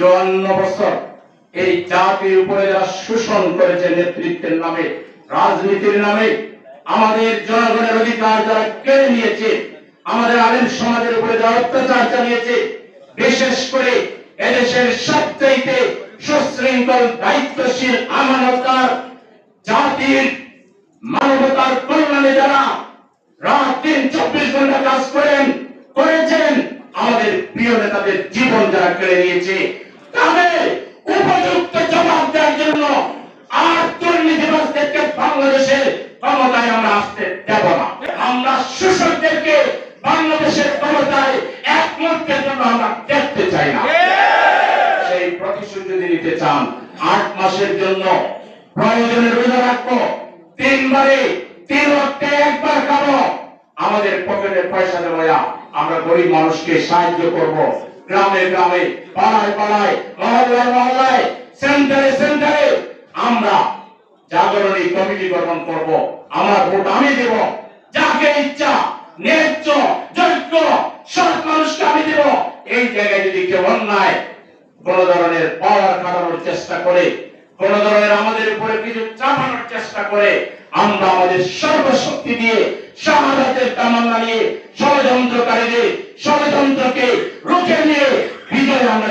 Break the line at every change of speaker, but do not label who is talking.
54 বছর এই জাতির উপরে যারা শোষণ করেছে নেতৃত্বের নামে, রাজনীতির নামে, আমাদের জনগণের অধিকার যারা কেড়ে নিয়েছে, আমাদের আলেম সমাজের উপরে যারা অত্যাচার চালিয়েছে, বিশেষ করে এদেশের সবচাইতে সুশৃঙ্খল দায়িত্বশীল আমানতদার জাতির মানবতার কল্যাণে যারা রাত দিন 24 ঘন্টা কাজ করেছেন, আমাদের প্রিয় নেতাদের জীবন যারা কেড়ে নিয়েছে, তাদের উপযুক্ত জবাব দেওয়ার জন্য আর দুর্নীতিবাজদেরকে বাংলাদেশের ক্ষমতায় আমরা আসতে দেব না। আমরা শোষকদেরকে বাংলাদেশের ক্ষমতায় এক মুহূর্তের জন্য আমরা দেখতে চাই না। সেই প্রতিশোধ যদি নিতে চান, 8 মাসের জন্য প্রয়োজনে রোজা রাখবো, 3 বারে 3 ওয়াক্তে একবার খাবো, আমাদের পকেটে পয়সা দেবো, আমরা গরিব মানুষকে সাহায্য করব। গ্রামে গ্রামে, পাড়ায় পাড়ায়, মহল্লায় মহল্লায়, সেন্টারে সেন্টারে আমরা জাগরণী কমিটি গঠন করব। আমার ভোট আমি দেব, যাকে ইচ্ছা ন্যায্য যোগ্য সৎ মানুষকে আমি দেব। এই জায়গায় যদি কেউ অন্যায় কোন ধরনের পাওয়ার খাটানোর চেষ্টা করে, কোন ধরনের আমাদের উপরে কিছু চাপানোর চেষ্টা করে, আমরা আমাদের সর্বশক্তি দিয়ে শাহাদাতের তামান্না নিয়ে ষড়যন্ত্রকারীদের ষড়যন্ত্রকে রুখে নিয়ে বিজয় আমরা